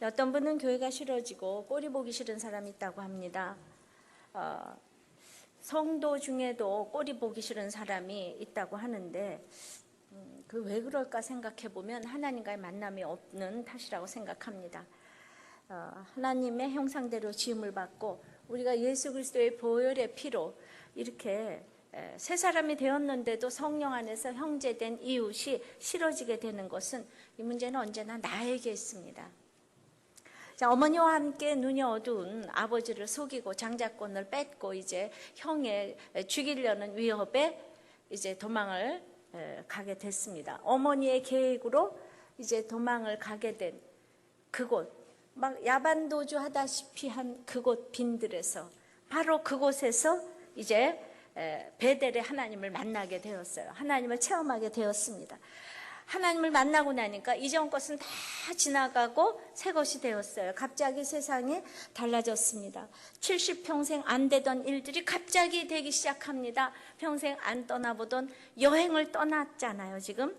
어떤 분은 교회가 싫어지고 꼴이 보기 싫은 사람이 있다고 합니다. 성도 중에도 꼴이 보기 싫은 사람이 있다고 하는데 그 왜 그럴까 생각해 보면 하나님과의 만남이 없는 탓이라고 생각합니다. 하나님의 형상대로 지음을 받고 우리가 예수 그리스도의 보혈의 피로 이렇게 새 사람이 되었는데도 성령 안에서 형제된 이웃이 싫어지게 되는 것은 이 문제는 언제나 나에게 있습니다. 자, 어머니와 함께 눈이 어두운 아버지를 속이고 장자권을 뺏고 이제 형에 죽이려는 위협에 이제 도망을 가게 됐습니다. 어머니의 계획으로 이제 도망을 가게 된 그곳, 막 야반도주 하다시피 한 그곳 빈들에서 바로 그곳에서 이제 베델의 하나님을 만나게 되었어요. 하나님을 체험하게 되었습니다. 하나님을 만나고 나니까 이전 것은 다 지나가고 새 것이 되었어요. 갑자기 세상이 달라졌습니다. 70평생 안 되던 일들이 갑자기 되기 시작합니다. 평생 안 떠나보던 여행을 떠났잖아요, 지금.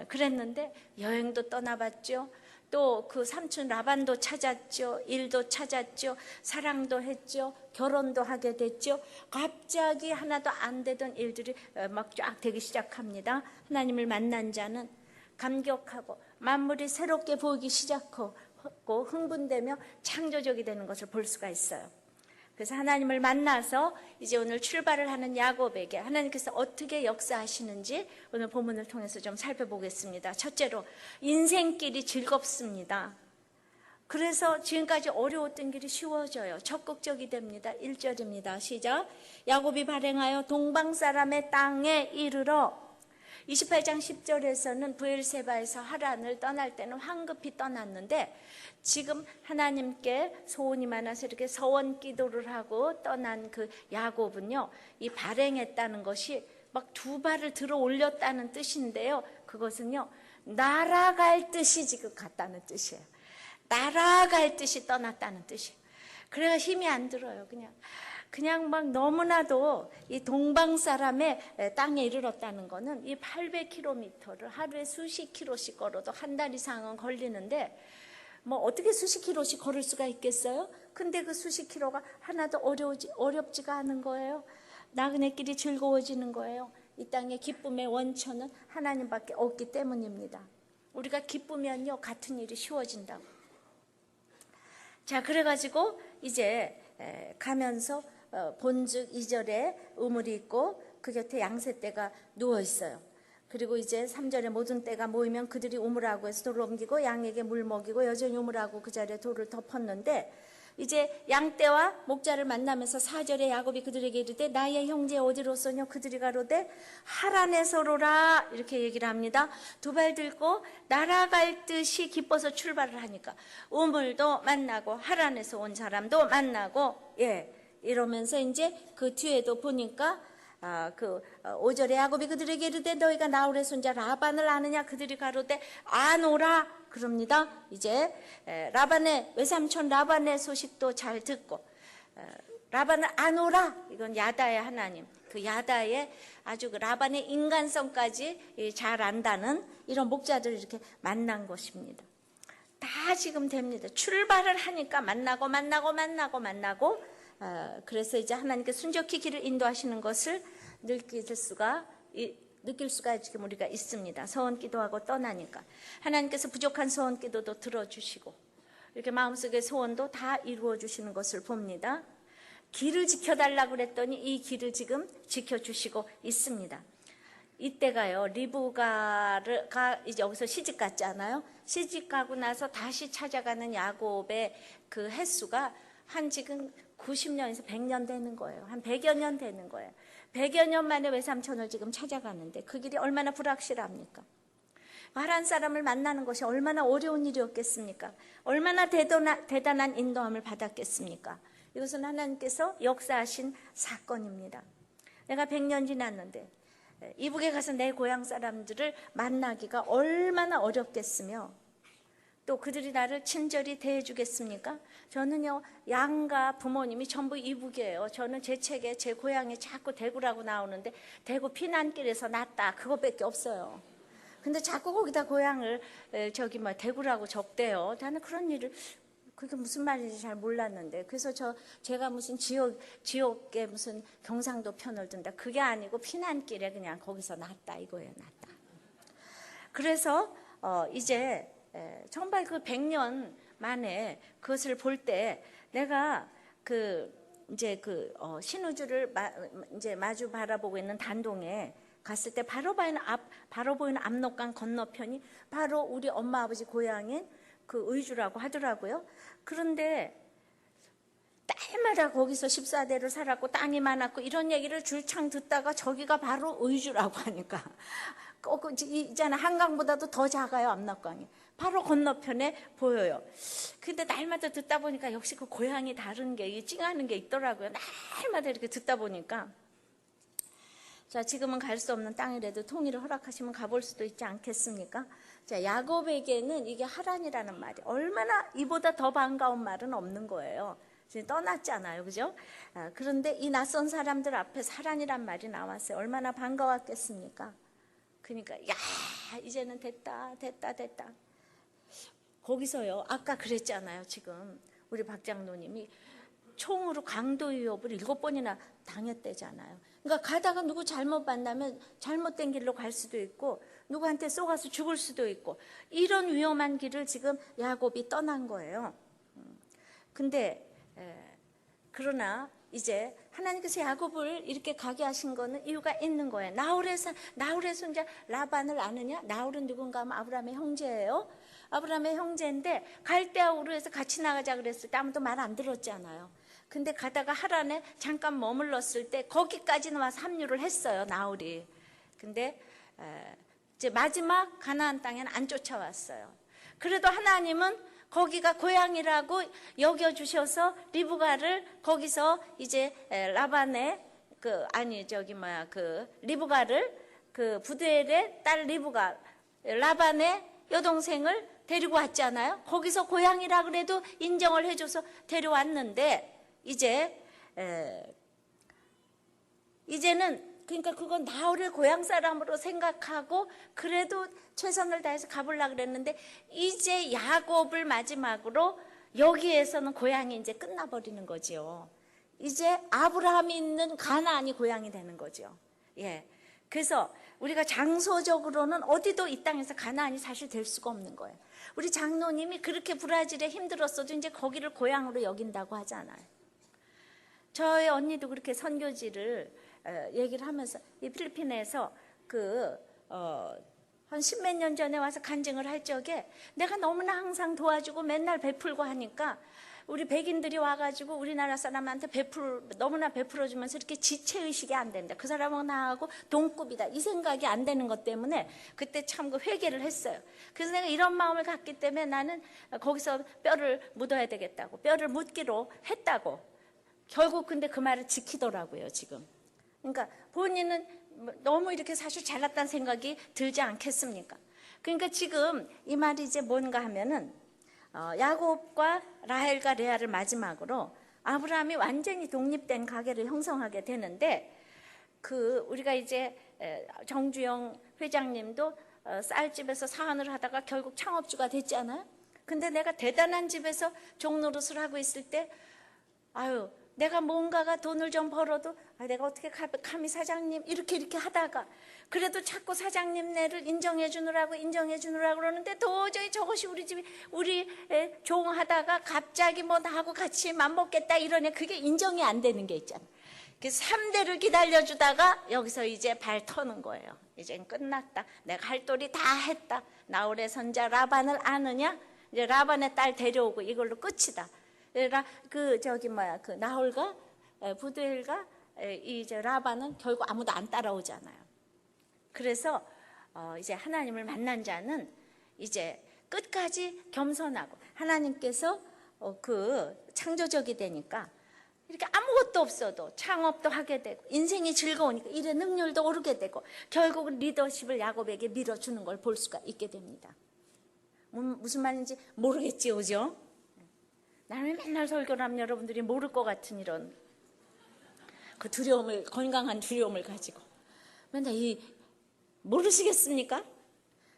그랬는데 여행도 떠나봤죠. 또 그 삼촌 라반도 찾았죠. 일도 찾았죠. 사랑도 했죠. 결혼도 하게 됐죠. 갑자기 하나도 안 되던 일들이 막 쫙 되기 시작합니다. 하나님을 만난 자는 감격하고 만물이 새롭게 보이기 시작하고 흥분되며 창조적이 되는 것을 볼 수가 있어요. 그래서 하나님을 만나서 이제 오늘 출발을 하는 야곱에게 하나님께서 어떻게 역사하시는지 오늘 본문을 통해서 좀 살펴보겠습니다. 첫째로 인생길이 즐겁습니다. 그래서 지금까지 어려웠던 길이 쉬워져요. 적극적이 됩니다. 1절입니다. 시작. 야곱이 발행하여 동방 사람의 땅에 이르러 28장 10절에서는 브엘세바에서 하란을 떠날 때는 황급히 떠났는데 지금 하나님께 소원이 많아서 이렇게 서원 기도를 하고 떠난 그 야곱은요, 이 발행했다는 것이 막 두 발을 들어 올렸다는 뜻인데요, 그것은요 날아갈 뜻이 지금 갔다는 뜻이에요. 날아갈 뜻이 떠났다는 뜻이에요. 그래서 힘이 안 들어요. 그냥 막 너무나도 이 동방 사람의 땅에 이르렀다는 거는 이 800km를 하루에 수십 킬로씩 걸어도 한 달 이상은 걸리는데 뭐 어떻게 수십 킬로씩 걸을 수가 있겠어요? 근데 그 수십 킬로가 하나도 어렵지가 않은 거예요. 나그네 길이 즐거워지는 거예요. 이 땅의 기쁨의 원천은 하나님밖에 없기 때문입니다. 우리가 기쁘면요 같은 일이 쉬워진다고. 자, 그래가지고 이제 가면서 본즉 2절에 우물이 있고 그 곁에 양새떼가 누워 있어요. 그리고 이제 3절에 모든 떼가 모이면 그들이 우물하고 해서 돌을 옮기고 양에게 물 먹이고 여전히 우물하고 그 자리에 돌을 덮었는데 이제 양떼와 목자를 만나면서 4절에 야곱이 그들에게 이르되 나의 형제 어디로소뇨? 그들이 가로되 하란에서로라 이렇게 얘기를 합니다. 두 발 들고 날아갈 듯이 기뻐서 출발을 하니까 우물도 만나고 하란에서 온 사람도 만나고 이러면서 이제 그 뒤에도 보니까 5절에 야곱이 그들에게 이르되 너희가 나홀의 손자 라반을 아느냐? 그들이 가로되 아노라 그럽니다. 이제 라반의 외삼촌 라반의 소식도 잘 듣고 라반을 아노라, 이건 야다의 하나님, 그 야다의 아주 그 라반의 인간성까지 잘 안다는 이런 목자들을 이렇게 만난 것입니다. 다 지금 됩니다. 출발을 하니까 만나고 그래서 이제 하나님께 순적히 길을 인도하시는 것을 느낄 수가 지금 우리가 있습니다. 서원 기도하고 떠나니까 하나님께서 부족한 서원 기도도 들어주시고 이렇게 마음속의 소원도 다 이루어 주시는 것을 봅니다. 길을 지켜달라고 그랬더니 이 길을 지금 지켜주시고 있습니다. 이때가요, 리브가가 이제 여기서 시집 갔잖아요. 시집 가고 나서 다시 찾아가는 야곱의 그 횟수가 한 지금 90년에서 100년 되는 거예요. 한 100여 년 되는 거예요. 100여 년 만에 외삼촌을 지금 찾아가는데 그 길이 얼마나 불확실합니까? 하란 사람을 만나는 것이 얼마나 어려운 일이었겠습니까? 얼마나 대단한 인도함을 받았겠습니까? 이것은 하나님께서 역사하신 사건입니다. 내가 100년 지났는데 이북에 가서 내 고향 사람들을 만나기가 얼마나 어렵겠으며 또 그들이 나를 친절히 대해주겠습니까? 저는요, 양가 부모님이 전부 이북이에요. 저는 제 책에 제 고향에 자꾸 대구라고 나오는데 대구 피난길에서 났다, 그것밖에 없어요. 근데 자꾸 거기다 고향을 대구라고 적대요. 나는 그런 일을 그게 무슨 말인지 잘 몰랐는데, 그래서 제가 무슨 지옥에 무슨 경상도 편을 든다, 그게 아니고 피난길에 그냥 거기서 났다 이거예요. 났다. 그래서 이제 정말 그 100년 만에 그것을 볼 때 내가 신우주를 이제 마주 바라보고 있는 단동에 갔을 때 바로 보이는 압록강 건너편이 바로 우리 엄마 아버지 고향인 그 의주라고 하더라고요. 그런데 딸마다 거기서 14대를 살았고 땅이 많았고 이런 얘기를 줄창 듣다가 저기가 바로 의주라고 하니까 있잖아, 한강보다도 더 작아요. 압록강이 바로 건너편에 보여요. 근데 날마다 듣다 보니까 역시 그 고향이 다른 게 찡하는 게 있더라고요. 날마다 이렇게 듣다 보니까, 자, 지금은 갈 수 없는 땅이라도 통일을 허락하시면 가볼 수도 있지 않겠습니까? 자, 야곱에게는 이게 하란이라는 말이 얼마나 이보다 더 반가운 말은 없는 거예요. 지금 떠났잖아요, 그죠? 그런데 이 낯선 사람들 앞에 하란이란 말이 나왔어요. 얼마나 반가웠겠습니까? 그러니까 야, 이제는 됐다. 거기서요, 아까 그랬잖아요. 지금 우리 박장로님이 총으로 강도 위협을 7번이나 당했대잖아요. 그러니까 가다가 누구 잘못 만나면 잘못된 길로 갈 수도 있고 누구한테 쏘가서 죽을 수도 있고 이런 위험한 길을 지금 야곱이 떠난 거예요. 근데 그러나 이제 하나님께서 야곱을 이렇게 가게 하신 거는 이유가 있는 거예요. 나홀의 손자 라반을 아느냐? 나홀은 누군가 하면 아브라함의 형제예요. 아브라함의 형제인데 갈대아 우르에서 같이 나가자 그랬을 때 아무도 말 안 들었잖아요. 근데 가다가 하란에 잠깐 머물렀을 때 거기까지는 와서 합류를 했어요, 나홀이. 근데 이제 마지막 가나안 땅에는 안 쫓아왔어요. 그래도 하나님은 거기가 고향이라고 여겨주셔서 리브가를 거기서 이제 라반의 리브가를 부두엘의 딸 리브가 라반의 여동생을 데리고 왔잖아요. 거기서 고향이라 그래도 인정을 해줘서 데려왔는데 이제는 그러니까 그건 나홀을 고향 사람으로 생각하고 그래도 최선을 다해서 가보려고 그랬는데 이제 야곱을 마지막으로 여기에서는 고향이 이제 끝나버리는 거죠. 이제 아브라함이 있는 가나안이 고향이 되는 거죠. 예. 그래서 우리가 장소적으로는 어디도 이 땅에서 가나안이 사실 될 수가 없는 거예요. 우리 장로님이 그렇게 브라질에 힘들었어도 이제 거기를 고향으로 여긴다고 하잖아요. 저희 언니도 그렇게 선교지를 얘기를 하면서 이 필리핀에서 한 10몇 년 전에 와서 간증을 할 적에 내가 너무나 항상 도와주고 맨날 베풀고 하니까 우리 백인들이 와가지고 우리나라 사람한테 너무나 베풀어주면서 이렇게 지체의식이 안 된다. 그 사람은 나하고 동급이다. 이 생각이 안 되는 것 때문에 그때 참 회개를 했어요. 그래서 내가 이런 마음을 갖기 때문에 나는 거기서 뼈를 묻어야 되겠다고, 뼈를 묻기로 했다고. 결국 근데 그 말을 지키더라고요, 지금. 그러니까 본인은 너무 이렇게 사실 잘났다는 생각이 들지 않겠습니까? 그러니까 지금 이 말이 이제 뭔가 하면은 야곱과 라헬과 레아를 마지막으로 아브라함이 완전히 독립된 가계를 형성하게 되는데 우리가 이제 정주영 회장님도 쌀집에서 사안을 하다가 결국 창업주가 됐잖아요. 근데 내가 대단한 집에서 종노릇을 하고 있을 때 내가 뭔가가 돈을 좀 벌어도 내가 어떻게 감히 사장님 이렇게 하다가 그래도 자꾸 사장님네를 인정해 주느라고 그러는데 도저히 저것이 우리 종하다가 갑자기 뭐 나하고 같이 맘먹겠다 이러냐, 그게 인정이 안 되는 게 있잖아. 그래서 3대를 기다려주다가 여기서 이제 발 터는 거예요. 이젠 끝났다. 내가 할 도리 다 했다. 나홀의 손자 라반을 아느냐? 이제 라반의 딸 데려오고 이걸로 끝이다. 나홀과 부두엘과 이제 라반은 결국 아무도 안 따라오잖아요. 그래서 이제 하나님을 만난 자는 이제 끝까지 겸손하고 하나님께서 창조적이 되니까 이렇게 아무것도 없어도 창업도 하게 되고 인생이 즐거우니까 일의 능률도 오르게 되고 결국은 리더십을 야곱에게 밀어주는 걸 볼 수가 있게 됩니다. 무슨 말인지 모르겠지요, 그죠? 나는 맨날 설교를 하면 여러분들이 모를 것 같은 이런 건강한 두려움을 가지고 맨날 모르시겠습니까?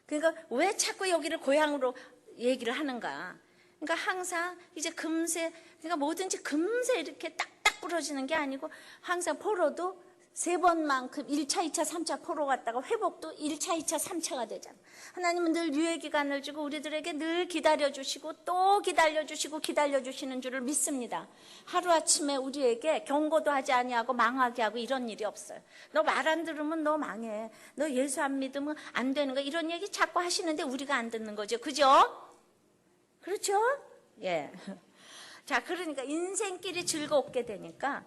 그러니까 왜 자꾸 여기를 고향으로 얘기를 하는가? 그러니까 항상 이제 금세, 그러니까 뭐든지 금세 이렇게 딱딱 부러지는 게 아니고 항상 포로도 3번만큼 1차, 2차, 3차 포로 갔다가 회복도 1차, 2차, 3차가 되잖아. 하나님은 늘 유예 기간을 주고 우리들에게 늘 기다려주시고 또 기다려주시고 기다려주시는 줄을 믿습니다. 하루아침에 우리에게 경고도 하지 아니하고 망하게 하고 이런 일이 없어요. 너 말 안 들으면 너 망해. 너 예수 안 믿으면 안 되는 거, 이런 얘기 자꾸 하시는데 우리가 안 듣는 거죠. 그죠? 그렇죠? 예. 자, 그러니까 인생길이 즐겁게 되니까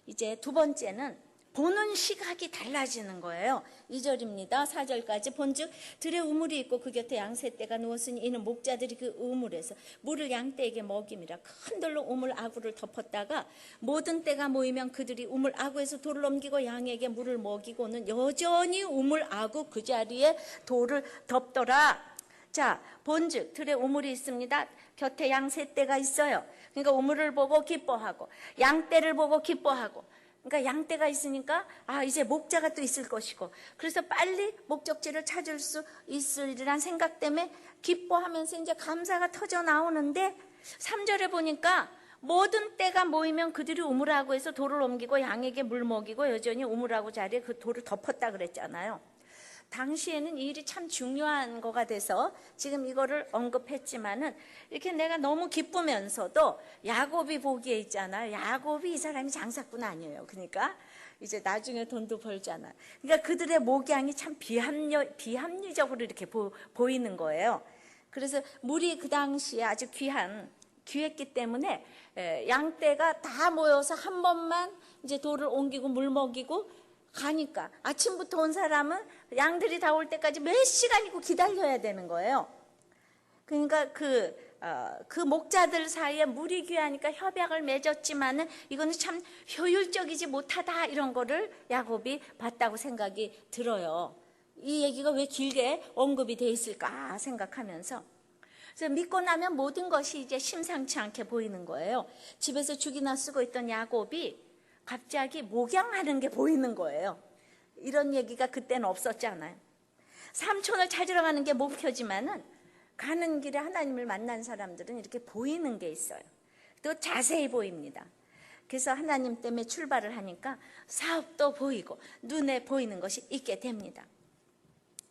이제 두 번째는 보는 시각이 달라지는 거예요. 2절입니다. 4절까지. 본즉 들에 우물이 있고 그 곁에 양새떼가 누웠으니 이는 목자들이 그 우물에서 물을 양떼에게 먹임이라. 큰 돌로 우물 아구를 덮었다가 모든 떼가 모이면 그들이 우물 아구에서 돌을 넘기고 양에게 물을 먹이고는 여전히 우물 아구 그 자리에 돌을 덮더라. 자, 본즉 들에 우물이 있습니다. 곁에 양새떼가 있어요. 그러니까 우물을 보고 기뻐하고 양떼를 보고 기뻐하고, 그러니까 양떼가 있으니까 이제 목자가 또 있을 것이고, 그래서 빨리 목적지를 찾을 수 있으리란 생각 때문에 기뻐하면서 이제 감사가 터져 나오는데, 3절에 보니까 모든 떼가 모이면 그들이 우물하고 해서 돌을 옮기고 양에게 물 먹이고 여전히 우물하고 자리에 그 돌을 덮었다 그랬잖아요. 당시에는 이 일이 참 중요한 거가 돼서 지금 이거를 언급했지만은, 이렇게 내가 너무 기쁘면서도 야곱이 보기에 있잖아요. 야곱이 이 사람이 장사꾼 아니에요. 그러니까 이제 나중에 돈도 벌잖아요. 그러니까 그들의 목양이 참 비합리적으로 이렇게 보이는 거예요. 그래서 물이 그 당시에 아주 귀했기 때문에 양떼가 다 모여서 한 번만 이제 돌을 옮기고 물 먹이고 가니까 아침부터 온 사람은 양들이 다 올 때까지 몇 시간이고 기다려야 되는 거예요. 그러니까 그 목자들 사이에 물이 귀하니까 협약을 맺었지만은 이거는 참 효율적이지 못하다, 이런 거를 야곱이 봤다고 생각이 들어요. 이 얘기가 왜 길게 언급이 돼 있을까 생각하면서, 그래서 믿고 나면 모든 것이 이제 심상치 않게 보이는 거예요. 집에서 죽이나 쓰고 있던 야곱이 갑자기 목양하는 게 보이는 거예요. 이런 얘기가 그때는 없었잖아요. 삼촌을 찾으러 가는 게 목표지만은 가는 길에 하나님을 만난 사람들은 이렇게 보이는 게 있어요. 또 자세히 보입니다. 그래서 하나님 때문에 출발을 하니까 사업도 보이고 눈에 보이는 것이 있게 됩니다.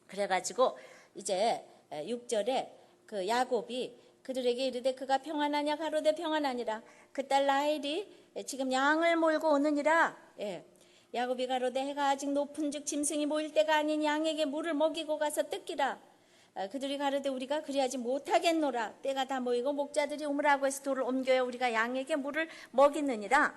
그래가지고 이제 6절에 그 야곱이 그들에게 이르되 그가 평안하냐 가로되 평안하니라. 그 딸 라헬이 지금 양을 몰고 오느니라. 야곱이 가로되 해가 아직 높은즉 짐승이 모일 때가 아닌 양에게 물을 먹이고 가서 뜯기라. 그들이 가로되 우리가 그리하지 못하겠노라. 때가 다 모이고 목자들이 우물하고 해서 돌을 옮겨야 우리가 양에게 물을 먹이느니라.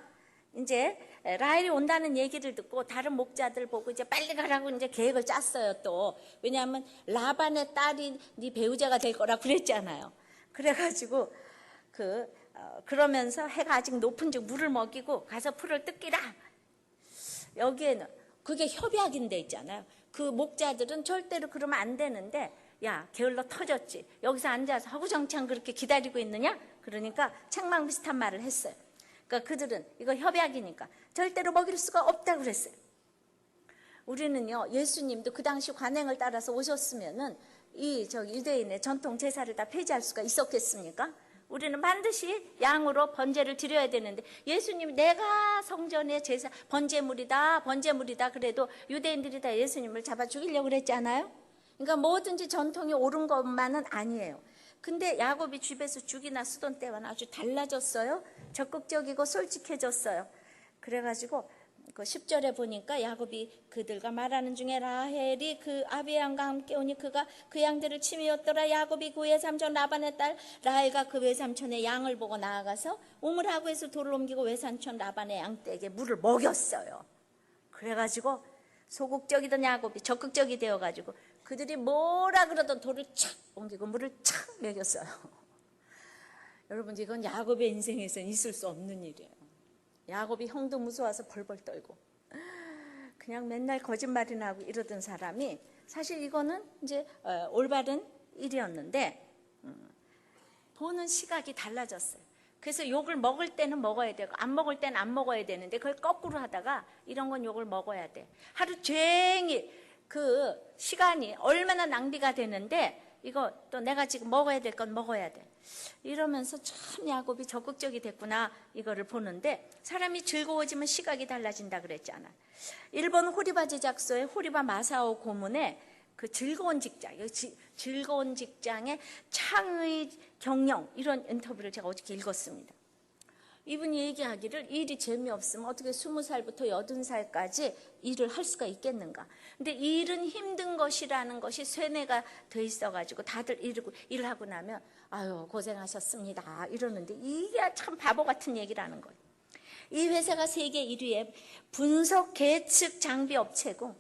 이제 라헬이 온다는 얘기를 듣고 다른 목자들 보고 이제 빨리 가라고 이제 계획을 짰어요. 또 왜냐하면 라반의 딸이 네 배우자가 될 거라 그랬잖아요. 그래가지고 그러면서 해가 아직 높은즉 물을 먹이고 가서 풀을 뜯기라. 여기에는 그게 협약인데 있잖아요. 그 목자들은 절대로 그러면 안 되는데, 야 게을러 터졌지, 여기서 앉아서 허구정창 그렇게 기다리고 있느냐? 그러니까 책망 비슷한 말을 했어요. 그러니까 그들은 이거 협약이니까 절대로 먹일 수가 없다고 그랬어요. 우리는요, 예수님도 그 당시 관행을 따라서 오셨으면은 이 유대인의 전통 제사를 다 폐지할 수가 있었겠습니까? 우리는 반드시 양으로 번제를 드려야 되는데, 예수님이 내가 성전의 제사 번제물이다 그래도 유대인들이 다 예수님을 잡아 죽이려고 그랬잖아요. 그러니까 뭐든지 전통이 옳은 것만은 아니에요. 근데 야곱이 집에서 죽이나 쓰던 때와는 아주 달라졌어요. 적극적이고 솔직해졌어요. 그래가지고 그 10절에 보니까 야곱이 그들과 말하는 중에 라헬이 그 아비의 양과 함께 오니 그가 그 양들을 치미었더라. 야곱이 그 외삼촌 라반의 딸 라헬과 그 외삼촌의 양을 보고 나아가서 우물하고 해서 돌을 옮기고 외삼촌 라반의 양떼에게 물을 먹였어요. 그래가지고 소극적이던 야곱이 적극적이 되어가지고 그들이 뭐라 그러던 돌을 착 옮기고 물을 착 먹였어요. 여러분, 이건 야곱의 인생에서는 있을 수 없는 일이에요. 야곱이 형도 무서워서 벌벌 떨고 그냥 맨날 거짓말이나 하고 이러던 사람이, 사실 이거는 이제 올바른 일이었는데 보는 시각이 달라졌어요. 그래서 욕을 먹을 때는 먹어야 되고 안 먹을 때는 안 먹어야 되는데 그걸 거꾸로 하다가 이런 건 욕을 먹어야 돼. 하루 종일 그 시간이 얼마나 낭비가 되는데 이거 또 내가 지금 먹어야 될 건 먹어야 돼. 이러면서 참 야곱이 적극적이 됐구나 이거를 보는데 사람이 즐거워지면 시각이 달라진다 그랬잖아. 일본 호리바 제작소의 호리바 마사오 고문의 그 즐거운 직장의 창의 경영 이런 인터뷰를 제가 어저께 읽었습니다. 이분이 얘기하기를 일이 재미없으면 어떻게 20살부터 80살까지 일을 할 수가 있겠는가. 근데 일은 힘든 것이라는 것이 쇠뇌가 돼 있어가지고 다들 일을 하고 나면 아유 고생하셨습니다 이러는데 이게 참 바보 같은 얘기라는 거예요. 이 회사가 세계 1위의 분석 계측 장비 업체고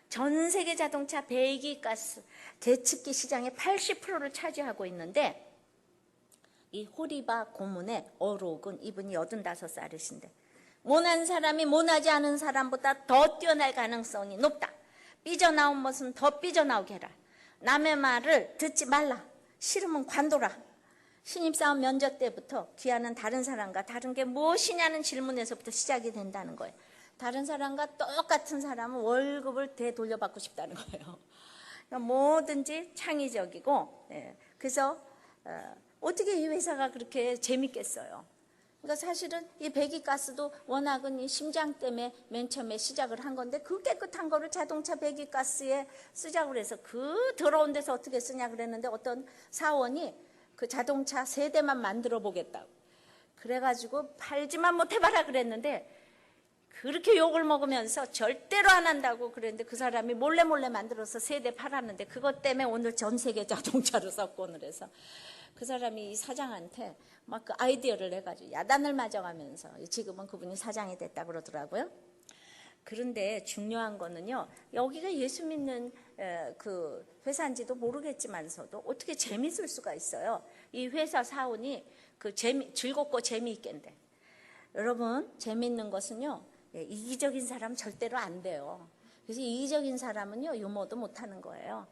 전 세계 자동차 배기가스 계측기 시장의 80%를 차지하고 있는데 이 호리바 고문의 어록은 이분이 85살이신데 모난 사람이 모나지 않은 사람보다 더 뛰어날 가능성이 높다. 삐져나온 것은 더 삐져나오게 해라. 남의 말을 듣지 말라. 싫으면 관둬라. 신입사원 면접 때부터 귀하는 다른 사람과 다른 게 무엇이냐는 질문에서부터 시작이 된다는 거예요. 다른 사람과 똑같은 사람은 월급을 되돌려받고 싶다는 거예요. 그러니까 뭐든지 창의적이고 그래서 어떻게 이 회사가 그렇게 재밌겠어요. 그러니까 사실은 이 배기가스도 워낙은 이 심장 때문에 맨 처음에 시작을 한 건데 그 깨끗한 거를 자동차 배기가스에 쓰자고 그래서 그 더러운 데서 어떻게 쓰냐 그랬는데 어떤 사원이 그 자동차 3대만 만들어 보겠다고 그래가지고 팔지만 못해봐라 그랬는데 그렇게 욕을 먹으면서 절대로 안 한다고 그랬는데 그 사람이 몰래 만들어서 3대 팔았는데 그것 때문에 오늘 전 세계 자동차로 석권을 해서 그 사람이 이 사장한테 막 그 아이디어를 내가지고 야단을 맞아가면서 지금은 그분이 사장이 됐다 그러더라고요. 그런데 중요한 거는요, 여기가 예수 믿는 그 회사인지도 모르겠지만서도 어떻게 재밌을 수가 있어요. 이 회사 사원이 그 즐겁고 재미있겠는데. 여러분, 재밌는 것은요, 이기적인 사람 절대로 안 돼요. 그래서 이기적인 사람은요, 유머도 못하는 거예요.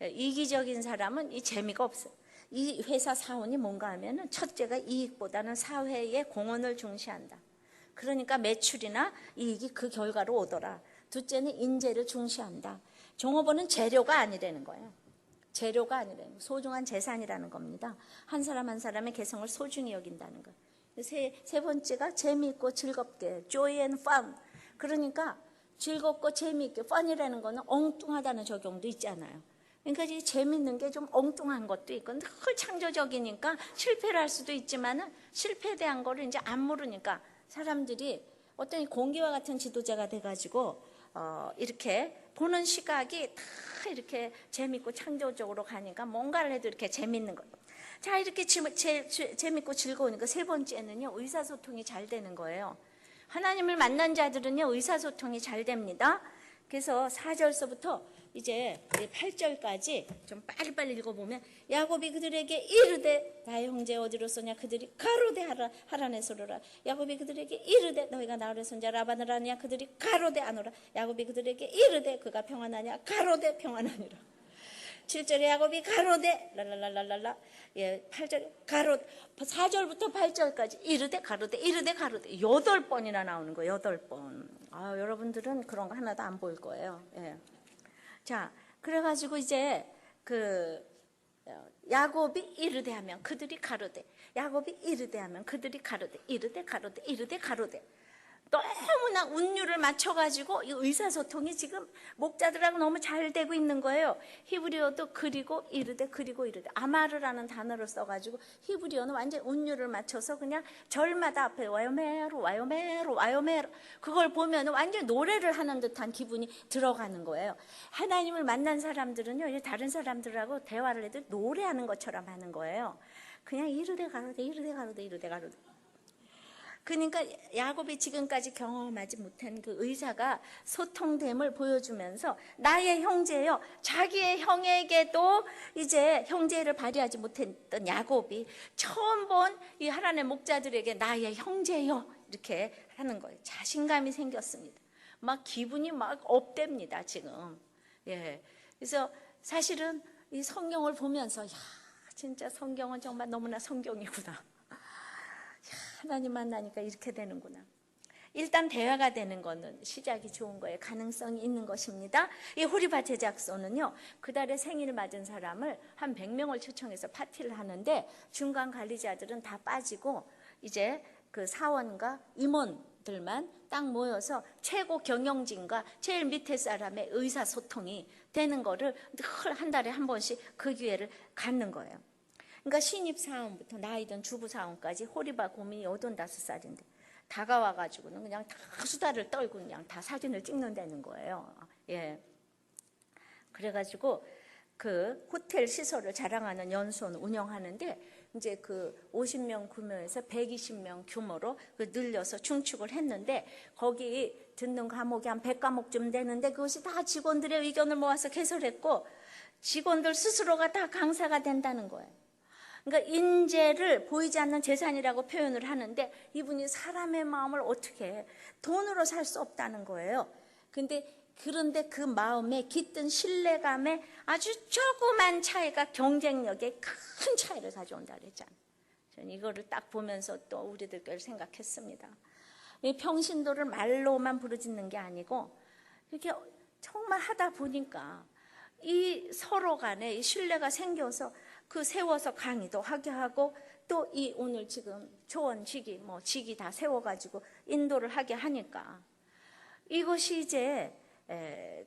이기적인 사람은 이 재미가 없어요. 이 회사 사원이 뭔가 하면은 첫째가 이익보다는 사회의 공헌을 중시한다. 그러니까 매출이나 이익이 그 결과로 오더라. 둘째는 인재를 중시한다. 종업원은 재료가 아니라는 거예요. 재료가 아니라는 거예요. 소중한 재산이라는 겁니다. 한 사람 한 사람의 개성을 소중히 여긴다는 거예요. 세 번째가 재미있고 즐겁게, joy and fun. 그러니까 즐겁고 재미있게, fun이라는 거는 엉뚱하다는 적용도 있잖아요. 그러니까 이 재밌는 게 좀 엉뚱한 것도 있고 늘 창조적이니까 실패를 할 수도 있지만은 실패에 대한 거를 이제 안 모르니까 사람들이 어떤 공기와 같은 지도자가 돼가지고 이렇게 보는 시각이 다 이렇게 재밌고 창조적으로 가니까 뭔가를 해도 이렇게 재밌는 거예요. 자, 이렇게 재밌고 즐거우니까 세 번째는요, 의사소통이 잘 되는 거예요. 하나님을 만난 자들은요, 의사소통이 잘 됩니다. 그래서 4절서부터 이제 8절까지 좀 빨리빨리 읽어보면 야곱이 그들에게 이르되 나의 형제 어디로 쏘냐 그들이 가로되 하라네 소로라. 야곱이 그들에게 이르되 너희가 나으래 손자 라반을 아느냐 그들이 가로되 아노라. 야곱이 그들에게 이르되 그가 평안하냐 가로되 평안하니라. 7절에 야곱이 가로되 랄랄랄랄라. 8절 가로 4절부터 8절까지 이르되 가로되 이르되 가로되 8번이나 나오는 거예요. 8번. 여러분들은 그런 거 하나도 안 보일 거예요. 자, 그래가지고 이제 야곱이 이르되 하면 그들이 가로되, 야곱이 이르되 하면 그들이 가로되, 이르되 가로되, 이르되 가로되. 너무나 운율을 맞춰가지고 이 의사소통이 지금 목자들하고 너무 잘 되고 있는 거예요. 히브리어도 그리고 이르되 그리고 이르되 아마르라는 단어를 써가지고 히브리어는 완전 운율을 맞춰서 그냥 절마다 앞에 와요메로 와요메로 와요메로 그걸 보면 완전 노래를 하는 듯한 기분이 들어가는 거예요. 하나님을 만난 사람들은요, 다른 사람들하고 대화를 해도 노래하는 것처럼 하는 거예요. 그냥 이르되 가로되 이르되 가로되 이르되 가로되. 그러니까 야곱이 지금까지 경험하지 못한 그 의사가 소통됨을 보여주면서 나의 형제요, 자기의 형에게도 이제 형제를 발휘하지 못했던 야곱이 처음 본 이 하나님의 목자들에게 나의 형제요 이렇게 하는 거예요. 자신감이 생겼습니다. 막 기분이 막 업됩니다 지금. 그래서 사실은 이 성경을 보면서 야 진짜 성경은 정말 너무나 성경이구나. 하나님 만나니까 이렇게 되는구나. 일단 대화가 되는 거는 시작이 좋은 거예요. 가능성이 있는 것입니다. 이 호리바 제작소는요, 그달에 생일 맞은 사람을 한 100명을 초청해서 파티를 하는데 중간 관리자들은 다 빠지고 이제 그 사원과 임원들만 딱 모여서 최고 경영진과 제일 밑에 사람의 의사소통이 되는 거를 늘 한 달에 한 번씩 그 기회를 갖는 거예요. 그러니까 신입사원부터 나이든 주부사원까지 호리바 고민이 85살인데 다가와가지고는 그냥 다 수다를 떨고 그냥 다 사진을 찍는다는 거예요. 예. 그래가지고 그 호텔 시설을 자랑하는 연수원 운영하는데 이제 그 50명 규모에서 120명 규모로 늘려서 중축을 했는데 거기 듣는 과목이 한 100과목쯤 되는데 그것이 다 직원들의 의견을 모아서 개설했고 직원들 스스로가 다 강사가 된다는 거예요. 그러니까 인재를 보이지 않는 재산이라고 표현을 하는데 이분이 사람의 마음을 어떻게 돈으로 살 수 없다는 거예요. 그런데 그 마음에 깃든 신뢰감에 아주 조그만 차이가 경쟁력에 큰 차이를 가져온다 그랬잖아요. 저는 이거를 딱 보면서 또 우리들 걸 생각했습니다. 이 평신도를 말로만 부르짖는 게 아니고 이렇게 정말 하다 보니까 이 서로 간에 이 신뢰가 생겨서 그 세워서 강의도 하게 하고 또 이 오늘 지금 초원직이 직이 다 세워가지고 인도를 하게 하니까 이것이 이제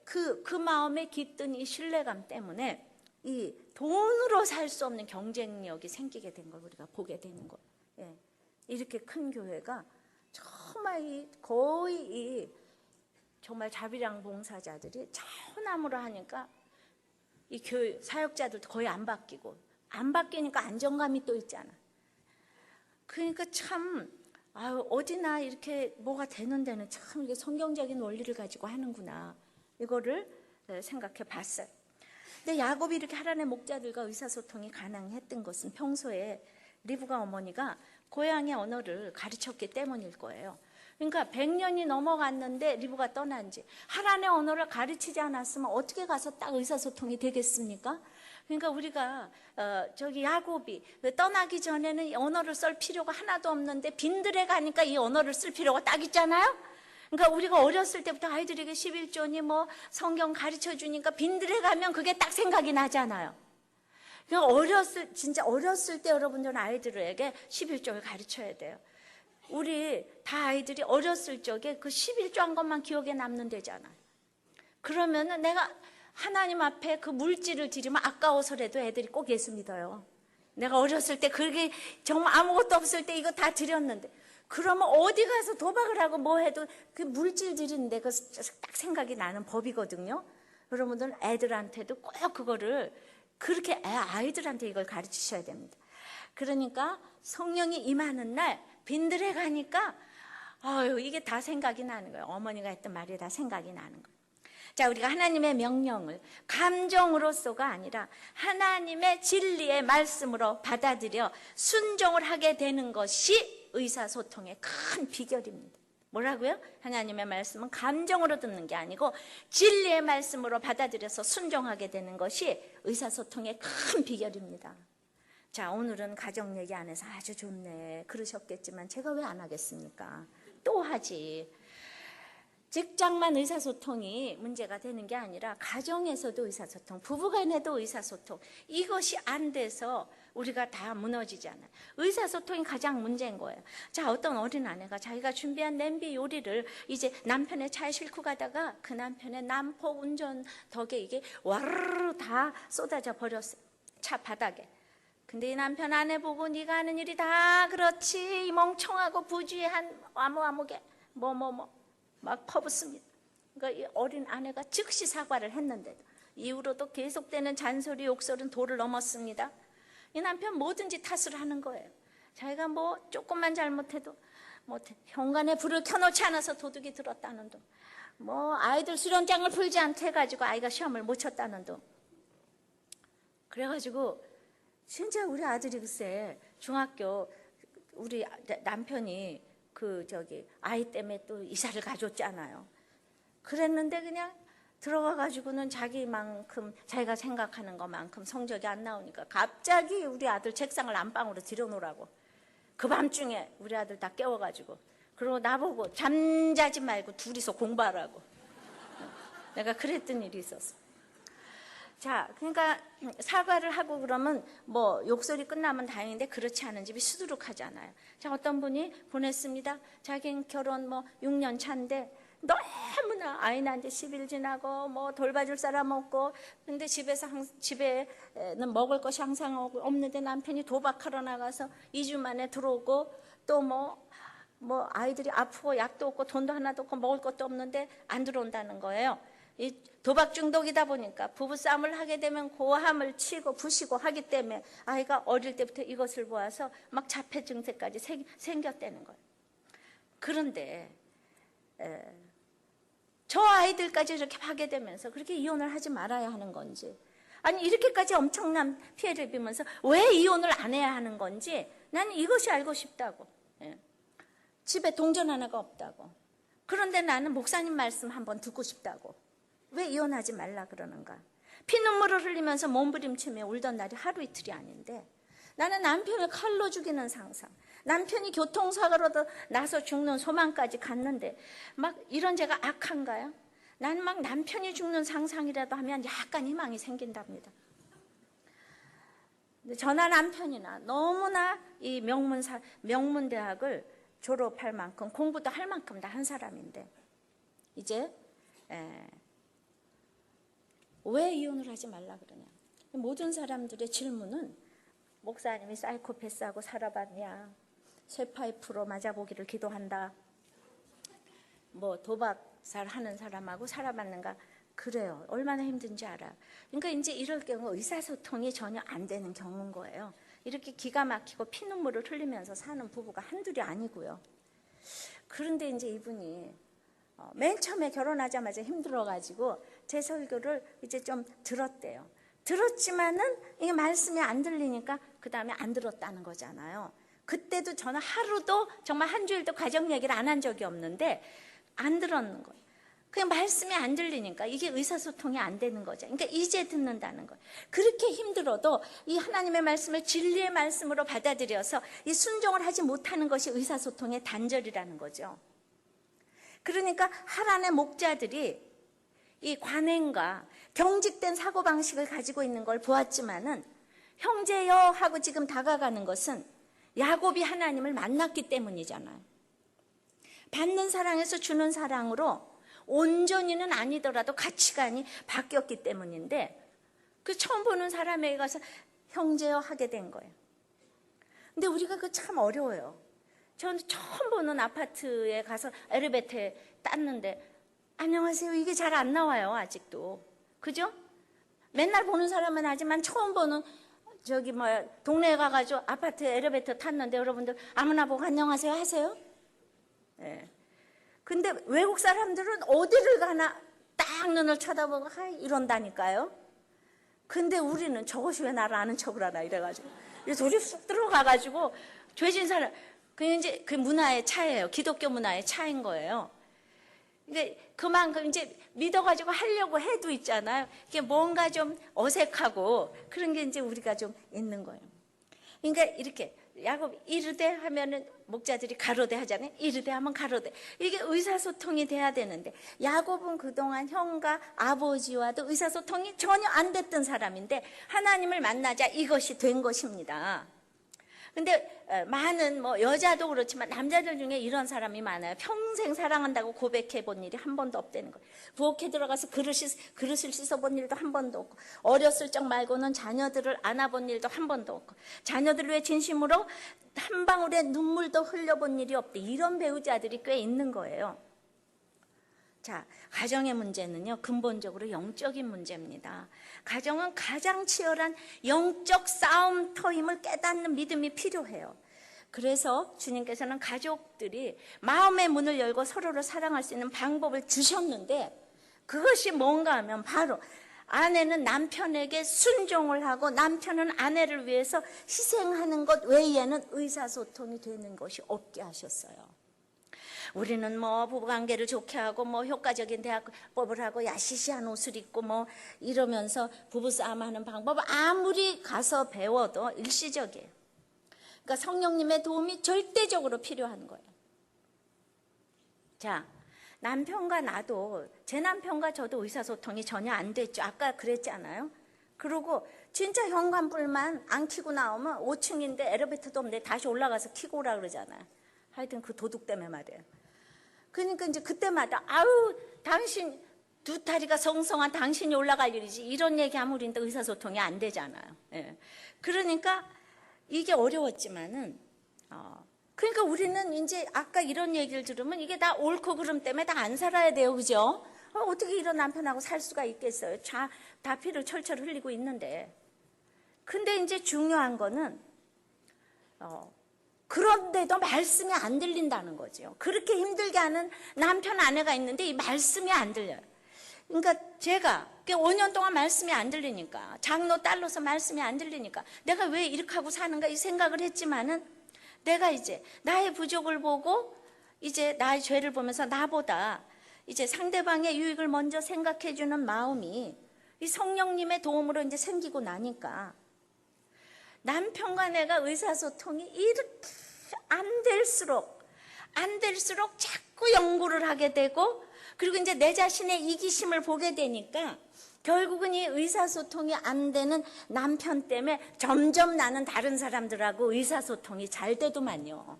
그 마음에 깃든 이 신뢰감 때문에 이 돈으로 살 수 없는 경쟁력이 생기게 된 걸 우리가 보게 되는 거예요. 예. 이렇게 큰 교회가 정말 거의 정말 자비랑 봉사자들이 차원함으로 하니까 이 교회 사역자들도 거의 안 바뀌니까 안정감이 또 있잖아. 그러니까 참 어디나 이렇게 뭐가 되는 데는 참 이게 성경적인 원리를 가지고 하는구나 이거를 생각해 봤어요. 근데 야곱이 이렇게 하나님의 목자들과 의사소통이 가능했던 것은 평소에 리브가 어머니가 고향의 언어를 가르쳤기 때문일 거예요. 그러니까 100년이 넘어갔는데 리브가 떠난 지 하나님의 언어를 가르치지 않았으면 어떻게 가서 딱 의사소통이 되겠습니까? 그러니까 우리가 저기 야곱이 떠나기 전에는 언어를 쓸 필요가 하나도 없는데 빈들에 가니까 이 언어를 쓸 필요가 딱 있잖아요. 그러니까 우리가 어렸을 때부터 아이들에게 11조니 성경 가르쳐 주니까 빈들에 가면 그게 딱 생각이 나잖아요. 그러니까 진짜 어렸을 때 여러분들은 아이들에게 11조를 가르쳐야 돼요. 우리 다 아이들이 어렸을 적에 그 11조 한 것만 기억에 남는 데잖아요. 그러면은 내가 하나님 앞에 그 물질을 드리면 아까워서라도 애들이 꼭 예수 믿어요. 내가 어렸을 때 그게 정말 아무것도 없을 때 이거 다 드렸는데 그러면 어디 가서 도박을 하고 뭐 해도 그 물질 드리는데 그 딱 생각이 나는 법이거든요. 여러분들은 애들한테도 꼭 그거를 그렇게 아이들한테 이걸 가르치셔야 됩니다. 그러니까 성령이 임하는 날 빈들에 가니까 이게 다 생각이 나는 거예요. 어머니가 했던 말이 다 생각이 나는 거예요. 자, 우리가 하나님의 명령을 감정으로서가 아니라 하나님의 진리의 말씀으로 받아들여 순종을 하게 되는 것이 의사소통의 큰 비결입니다. 뭐라고요? 하나님의 말씀은 감정으로 듣는 게 아니고 진리의 말씀으로 받아들여서 순종하게 되는 것이 의사소통의 큰 비결입니다. 자, 오늘은 가정 얘기 안 해서 아주 좋네 그러셨겠지만 제가 왜 안 하겠습니까? 또 하지. 직장만 의사소통이 문제가 되는 게 아니라 가정에서도 의사소통, 부부간에도 의사소통, 이것이 안 돼서 우리가 다 무너지잖아요. 의사소통이 가장 문제인 거예요. 자, 어떤 어린 아내가 자기가 준비한 냄비 요리를 이제 남편의 차에 싣고 가다가 그 남편의 난폭 운전 덕에 이게 와르르 다 쏟아져 버렸어요. 차 바닥에. 근데 이 남편 아내 보고 네가 하는 일이 다 그렇지 이 멍청하고 부주의한 아무게 막 퍼붓습니다. 그러니까 이 어린 아내가 즉시 사과를 했는데도 이후로도 계속되는 잔소리 욕설은 도를 넘었습니다. 이 남편 뭐든지 탓을 하는 거예요. 자기가 조금만 잘못해도 현관에 불을 켜놓지 않아서 도둑이 들었다는 둥, 아이들 수련장을 풀지 않게 해가지고 아이가 시험을 못 쳤다는 둥. 그래가지고 진짜 우리 아들이 글쎄 중학교 우리 남편이 아이 때문에 또 이사를 가줬잖아요. 그랬는데 그냥 들어가가지고는 자기가 생각하는 것만큼 성적이 안 나오니까 갑자기 우리 아들 책상을 안방으로 들여놓으라고 그 밤중에 우리 아들 다 깨워가지고 그리고 나보고 잠자지 말고 둘이서 공부하라고. 내가 그랬던 일이 있었어. 자, 그러니까 사과를 하고 그러면 뭐 욕설이 끝나면 다행인데 그렇지 않은 집이 수두룩하잖아요. 자, 어떤 분이 보냈습니다. 자기는 결혼 뭐 6년 차인데 너무나 아이 낳은 지 10일 지나고 뭐 돌봐줄 사람 없고, 근데 집에는 먹을 것이 항상 없는데 남편이 도박하러 나가서 2주 만에 들어오고, 또 뭐 아이들이 아프고 약도 없고 돈도 하나도 없고 먹을 것도 없는데 안 들어온다는 거예요. 이 도박 중독이다 보니까 부부싸움을 하게 되면 고함을 치고 부시고 하기 때문에 아이가 어릴 때부터 이것을 보아서 막 자폐 증세까지 생겼다는 거예요. 그런데 저 아이들까지 이렇게 하게 되면서 그렇게 이혼을 하지 말아야 하는 건지, 아니 이렇게까지 엄청난 피해를 입으면서 왜 이혼을 안 해야 하는 건지 나는 이것이 알고 싶다고. 집에 동전 하나가 없다고. 그런데 나는 목사님 말씀 한번 듣고 싶다고. 왜 이혼하지 말라 그러는가? 피눈물을 흘리면서 몸부림치며 울던 날이 하루 이틀이 아닌데, 나는 남편을 칼로 죽이는 상상, 남편이 교통사고로도 나서 죽는 소망까지 갔는데 막 이런 제가 악한가요? 나는 막 남편이 죽는 상상이라도 하면 약간 희망이 생긴답니다. 근데 저나 남편이나 너무나 이 명문대학을 졸업할 만큼 공부도 할 만큼 다 한 사람인데 이제 왜 이혼을 하지 말라 그러냐? 모든 사람들의 질문은 목사님이 사이코패스하고 살아봤냐? 쇠파이프로 맞아보기를 기도한다. 뭐 도박살 하는 사람하고 살아봤는가? 그래요. 얼마나 힘든지 알아. 그러니까 이제 이럴 경우 의사소통이 전혀 안 되는 경우인 거예요. 이렇게 기가 막히고 피눈물을 흘리면서 사는 부부가 한둘이 아니고요. 그런데 이제 이분이 맨 처음에 결혼하자마자 힘들어가지고 제 설교를 이제 좀 들었대요. 들었지만은 이게 말씀이 안 들리니까 그 다음에 안 들었다는 거잖아요. 그때도 저는 하루도 정말 한 주일도 가정 얘기를 안 한 적이 없는데 안 들었는 거예요. 그냥 말씀이 안 들리니까 이게 의사소통이 안 되는 거죠. 그러니까 이제 듣는다는 거예요. 그렇게 힘들어도 이 하나님의 말씀을 진리의 말씀으로 받아들여서 이 순종을 하지 못하는 것이 의사소통의 단절이라는 거죠. 그러니까 하란의 목자들이 이 관행과 경직된 사고방식을 가지고 있는 걸 보았지만은 형제여 하고 지금 다가가는 것은 야곱이 하나님을 만났기 때문이잖아요. 받는 사랑에서 주는 사랑으로 온전히는 아니더라도 가치관이 바뀌었기 때문인데, 그 처음 보는 사람에게 가서 형제여 하게 된 거예요. 근데 우리가 그거 참 어려워요. 저는 처음 보는 아파트에 가서 엘리베이터에 땄는데 안녕하세요 이게 잘 안 나와요 아직도. 그죠? 맨날 보는 사람은 하지만 처음 보는 동네에 가가지고 아파트 엘리베이터 탔는데 여러분들 아무나 보고 안녕하세요 하세요? 네. 근데 외국 사람들은 어디를 가나 딱 눈을 쳐다보고 이런다니까요. 근데 우리는 저것이 왜 나를 아는 척을 하나 이래가지고 둘이 쑥 들어가가지고 죄진 사람, 그게 이제 그 문화의 차이예요. 기독교 문화의 차이인 거예요. 그러니까 그만큼 이제 믿어가지고 하려고 해도 있잖아요. 이게 뭔가 좀 어색하고 그런 게 이제 우리가 좀 있는 거예요. 그러니까 이렇게 야곱 이르되 하면은 목자들이 가로되 하잖아요. 이르되 하면 가로되. 이게 의사소통이 돼야 되는데 야곱은 그동안 형과 아버지와도 의사소통이 전혀 안 됐던 사람인데 하나님을 만나자 이것이 된 것입니다. 근데 많은 여자도 그렇지만 남자들 중에 이런 사람이 많아요. 평생 사랑한다고 고백해 본 일이 한 번도 없다는 거예요. 부엌에 들어가서 그릇을 씻어 본 일도 한 번도 없고, 어렸을 적 말고는 자녀들을 안아본 일도 한 번도 없고, 자녀들을 위해 진심으로 한 방울의 눈물도 흘려본 일이 없대. 이런 배우자들이 꽤 있는 거예요. 자, 가정의 문제는요, 근본적으로 영적인 문제입니다. 가정은 가장 치열한 영적 싸움터임을 깨닫는 믿음이 필요해요. 그래서 주님께서는 가족들이 마음의 문을 열고 서로를 사랑할 수 있는 방법을 주셨는데, 그것이 뭔가 하면 바로 아내는 남편에게 순종을 하고 남편은 아내를 위해서 희생하는 것 외에는 의사소통이 되는 것이 없게 하셨어요. 우리는 부부관계를 좋게 하고 효과적인 대화법을 하고 야시시한 옷을 입고 이러면서 부부싸움하는 방법 아무리 가서 배워도 일시적이에요. 그러니까 성령님의 도움이 절대적으로 필요한 거예요. 자, 남편과 나도, 제 남편과 저도 의사소통이 전혀 안 됐죠. 아까 그랬잖아요. 그리고 진짜 현관불만 안 켜고 나오면 5층인데 엘리베이터도 없는데 다시 올라가서 켜고 오라 그러잖아요. 하여튼 그 도둑 때문에 말이에요. 그러니까 이제 그때마다 아유 당신 두 다리가 성성한 당신이 올라갈 일이지, 이런 얘기하면 우리는 또 의사소통이 안 되잖아요. 예. 그러니까 이게 어려웠지만은 그러니까 우리는 이제 아까 이런 얘기를 들으면 이게 다 옳고 그름 때문에 다 안 살아야 돼요. 그죠? 어떻게 이런 남편하고 살 수가 있겠어요? 다 피를 철철 흘리고 있는데. 근데 이제 중요한 거는 그런데도 말씀이 안 들린다는 거죠. 그렇게 힘들게 하는 남편 아내가 있는데 이 말씀이 안 들려요. 그러니까 제가 5년 동안 말씀이 안 들리니까, 장로 딸로서 말씀이 안 들리니까 내가 왜 이렇게 하고 사는가 이 생각을 했지만은, 내가 이제 나의 부족을 보고 이제 나의 죄를 보면서 나보다 이제 상대방의 유익을 먼저 생각해 주는 마음이 이 성령님의 도움으로 이제 생기고 나니까 남편과 내가 의사소통이 이렇게 안 될수록 자꾸 연구를 하게 되고, 그리고 이제 내 자신의 이기심을 보게 되니까 결국은 이 의사소통이 안 되는 남편 때문에 점점 나는 다른 사람들하고 의사소통이 잘 되더만요.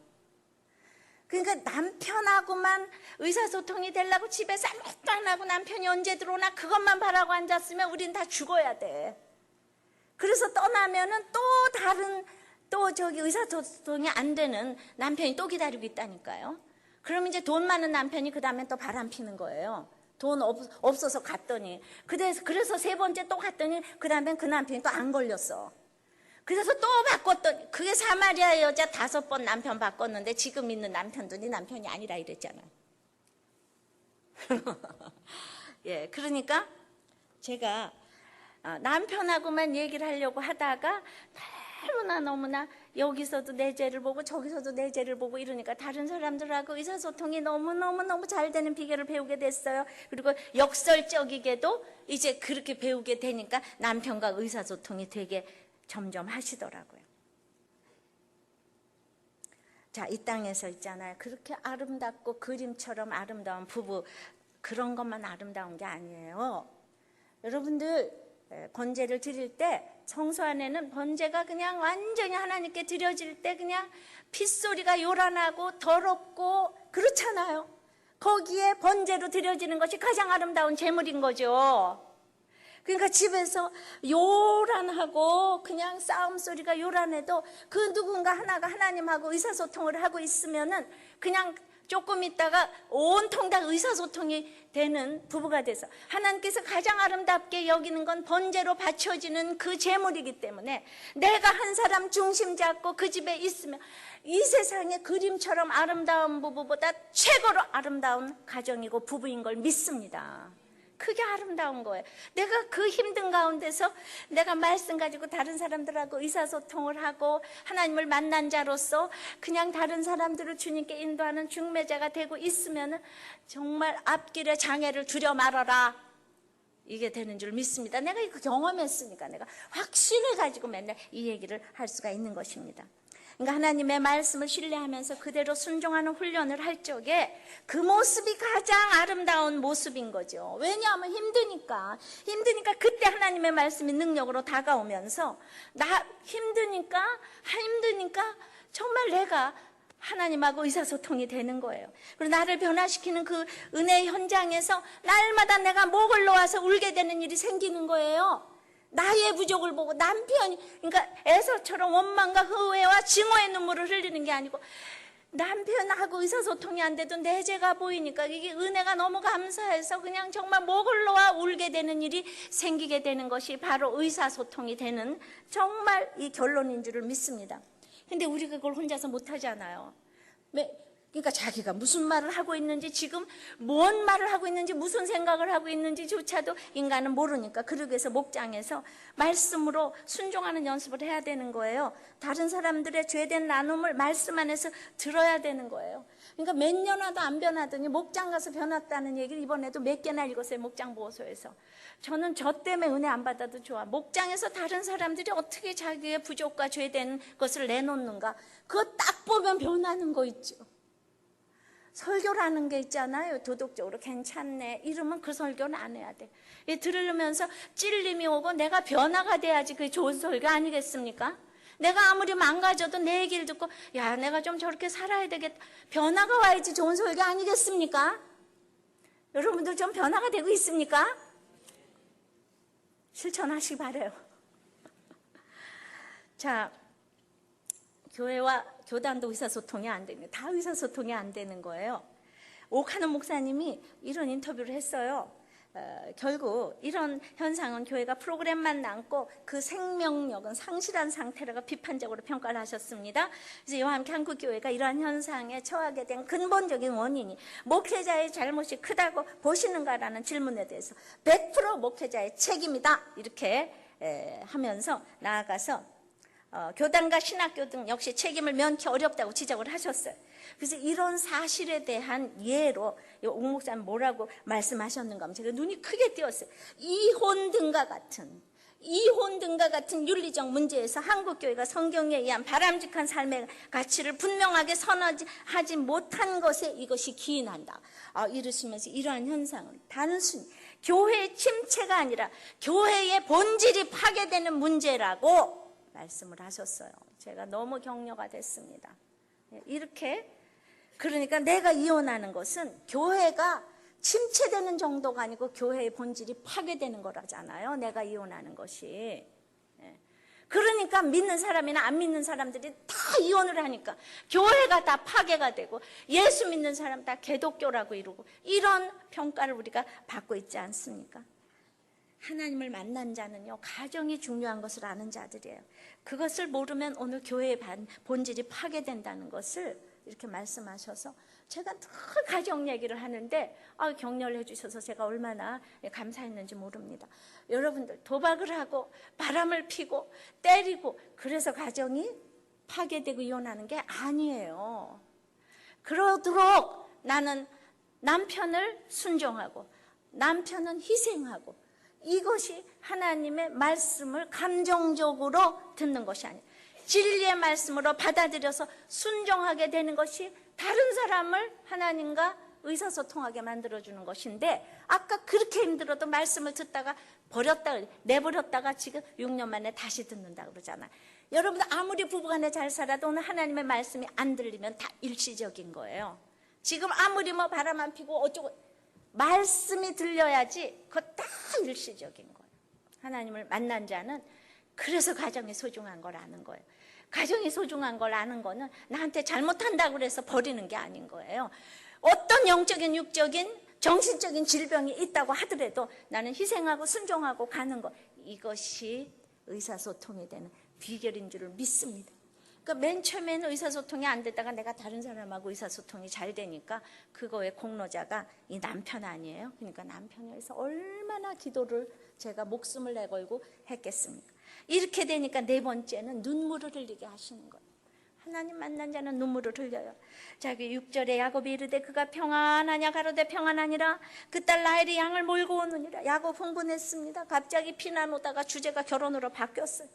그러니까 남편하고만 의사소통이 되려고 집에서 아무것도 안 하고 남편이 언제 들어오나 그것만 바라고 앉았으면 우린 다 죽어야 돼. 그래서 떠나면은 또 저기 의사소통이 안 되는 남편이 또 기다리고 있다니까요. 그럼 이제 돈 많은 남편이 그 다음에 또 바람 피는 거예요. 돈 없어서 갔더니. 그래서 세 번째 또 갔더니 그 다음엔 그 남편이 또 안 걸렸어. 그래서 또 바꿨더니, 그게 사마리아 여자 5번 남편 바꿨는데 지금 있는 남편도 네 남편이 아니라 이랬잖아요. 예, 그러니까 제가 남편하고만 얘기를 하려고 하다가 너무나 여기서도 내 죄를 보고 저기서도 내 죄를 보고 이러니까 다른 사람들하고 의사소통이 너무 잘 되는 비결을 배우게 됐어요. 그리고 역설적이게도 이제 그렇게 배우게 되니까 남편과 의사소통이 되게 점점 하시더라고요. 자, 이 땅에서 있잖아요. 그렇게 아름답고 그림처럼 아름다운 부부, 그런 것만 아름다운 게 아니에요. 여러분들 번제를 드릴 때 성소 안에는 번제가 그냥 완전히 하나님께 드려질 때 그냥 핏소리가 요란하고 더럽고 그렇잖아요. 거기에 번제로 드려지는 것이 가장 아름다운 제물인 거죠. 그러니까 집에서 요란하고 그냥 싸움 소리가 요란해도 그 누군가 하나가 하나님하고 의사소통을 하고 있으면은 그냥 조금 있다가 온통 다 의사소통이 되는 부부가 돼서, 하나님께서 가장 아름답게 여기는 건 번제로 바쳐지는 그 제물이기 때문에 내가 한 사람 중심 잡고 그 집에 있으면 이 세상의 그림처럼 아름다운 부부보다 최고로 아름다운 가정이고 부부인 걸 믿습니다. 그게 아름다운 거예요. 내가 그 힘든 가운데서 내가 말씀 가지고 다른 사람들하고 의사소통을 하고 하나님을 만난 자로서 그냥 다른 사람들을 주님께 인도하는 중매자가 되고 있으면 정말 앞길에 장애를 두려 말아라, 이게 되는 줄 믿습니다. 내가 이거 경험했으니까 내가 확신을 가지고 맨날 이 얘기를 할 수가 있는 것입니다. 그러니까 하나님의 말씀을 신뢰하면서 그대로 순종하는 훈련을 할 적에 그 모습이 가장 아름다운 모습인 거죠. 왜냐하면 힘드니까 그때 하나님의 말씀이 능력으로 다가오면서 힘드니까 정말 내가 하나님하고 의사소통이 되는 거예요. 그리고 나를 변화시키는 그 은혜의 현장에서 날마다 내가 목을 놓아서 울게 되는 일이 생기는 거예요. 나의 부족을 보고 남편이, 그러니까 에서처럼 원망과 후회와 증오의 눈물을 흘리는 게 아니고 남편하고 의사소통이 안 돼도 내 죄가 보이니까 이게 은혜가 너무 감사해서 그냥 정말 목을 놓아 울게 되는 일이 생기게 되는 것이 바로 의사소통이 되는 정말 이 결론인 줄을 믿습니다. 근데 우리가 그걸 혼자서 못하잖아요. 그러니까 자기가 무슨 말을 하고 있는지, 지금 뭔 말을 하고 있는지, 무슨 생각을 하고 있는지조차도 인간은 모르니까, 그러기 위해서 목장에서 말씀으로 순종하는 연습을 해야 되는 거예요. 다른 사람들의 죄된 나눔을 말씀 안에서 들어야 되는 거예요. 그러니까 몇 년 하도 안 변하더니 목장 가서 변했다는 얘기를 이번에도 몇 개나 읽었어요. 목장 보고서에서. 저는 저 때문에 은혜 안 받아도 좋아. 목장에서 다른 사람들이 어떻게 자기의 부족과 죄된 것을 내놓는가, 그거 딱 보면 변하는 거 있죠. 설교라는 게 있잖아요. 도덕적으로 괜찮네 이러면 그 설교는 안 해야 돼. 들으면서 찔림이 오고 내가 변화가 돼야지 그게 좋은 설교 아니겠습니까? 내가 아무리 망가져도 내 얘기를 듣고 야 내가 좀 저렇게 살아야 되겠다, 변화가 와야지 좋은 설교 아니겠습니까? 여러분들 좀 변화가 되고 있습니까? 실천하시기 바라요. 자, 교회와 교단도 의사소통이 안 되는, 다 의사소통이 안 되는 거예요. 오카노 목사님이 이런 인터뷰를 했어요. 결국 이런 현상은 교회가 프로그램만 남고 그 생명력은 상실한 상태라고 비판적으로 평가를 하셨습니다. 그래서 이와 함께 한국교회가 이러한 현상에 처하게 된 근본적인 원인이 목회자의 잘못이 크다고 보시는가라는 질문에 대해서 100% 목회자의 책임이다 이렇게 하면서 나아가서 교단과 신학교 등 역시 책임을 면키 어렵다고 지적을 하셨어요. 그래서 이런 사실에 대한 예로 옥 목사님 뭐라고 말씀하셨는가 하면 제가 눈이 크게 띄었어요. 이혼 등과 같은 윤리적 문제에서 한국교회가 성경에 의한 바람직한 삶의 가치를 분명하게 선언하지 못한 것에 이것이 기인한다. 이러시면서 이러한 현상은 단순히 교회의 침체가 아니라 교회의 본질이 파괴되는 문제라고 말씀을 하셨어요. 제가 너무 격려가 됐습니다. 이렇게 그러니까 내가 이혼하는 것은 교회가 침체되는 정도가 아니고 교회의 본질이 파괴되는 거라잖아요. 내가 이혼하는 것이. 그러니까 믿는 사람이나 안 믿는 사람들이 다 이혼을 하니까 교회가 다 파괴가 되고 예수 믿는 사람 다 개독교라고 이러고 이런 평가를 우리가 받고 있지 않습니까? 하나님을 만난 자는요, 가정이 중요한 것을 아는 자들이에요. 그것을 모르면 오늘 교회의 본질이 파괴된다는 것을 이렇게 말씀하셔서 제가 늘 가정 얘기를 하는데 격려를 해주셔서 제가 얼마나 감사했는지 모릅니다. 여러분들 도박을 하고 바람을 피고 때리고 그래서 가정이 파괴되고 이혼하는 게 아니에요. 그러도록 나는 남편을 순종하고 남편은 희생하고 이것이 하나님의 말씀을 감정적으로 듣는 것이 아니에요. 진리의 말씀으로 받아들여서 순종하게 되는 것이 다른 사람을 하나님과 의사소통하게 만들어주는 것인데 아까 그렇게 힘들어도 말씀을 듣다가 내버렸다가 지금 6년 만에 다시 듣는다 그러잖아요. 여러분 아무리 부부간에 잘 살아도 오늘 하나님의 말씀이 안 들리면 다 일시적인 거예요. 지금 아무리 바람 안 피고 어쩌고 말씀이 들려야지 그거 다 일시적인 거예요. 하나님을 만난 자는 그래서 가정이 소중한 걸 아는 거예요. 가정이 소중한 걸 아는 거는 나한테 잘못한다고 해서 버리는 게 아닌 거예요. 어떤 영적인, 육적인, 정신적인 질병이 있다고 하더라도 나는 희생하고 순종하고 가는 것, 이것이 의사소통이 되는 비결인 줄을 믿습니다. 그러니까 맨 처음에는 의사소통이 안 되다가 내가 다른 사람하고 의사소통이 잘 되니까 그거의 공로자가 이 남편 아니에요. 그러니까 남편을 위해서 얼마나 기도를 제가 목숨을 내걸고 했겠습니까? 이렇게 되니까 네 번째는 눈물을 흘리게 하시는 거예요. 하나님 만난 자는 눈물을 흘려요. 자, 6절에 야곱이 이르되 그가 평안하냐 가로되 평안하니라. 그 딸 라헬이 양을 몰고 오느니라. 야곱 흥분했습니다. 갑자기 피난 오다가 주제가 결혼으로 바뀌었어요.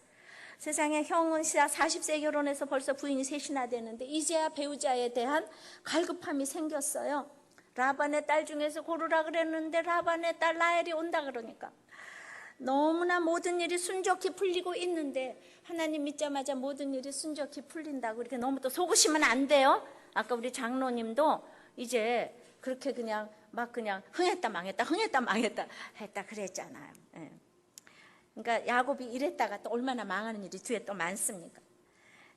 세상에 형은 40세 결혼해서 벌써 부인이 셋이나 되는데 이제야 배우자에 대한 갈급함이 생겼어요. 라반의 딸 중에서 고르라 그랬는데 라반의 딸 라헬이 온다 그러니까 너무나 모든 일이 순적히 풀리고 있는데 하나님 믿자마자 모든 일이 순적히 풀린다고 이렇게 너무 또 속으시면 안 돼요. 아까 우리 장로님도 이제 그렇게 그냥 흥했다 망했다 했다 그랬잖아요. 예. 그러니까 야곱이 이랬다가 또 얼마나 망하는 일이 뒤에 또 많습니까?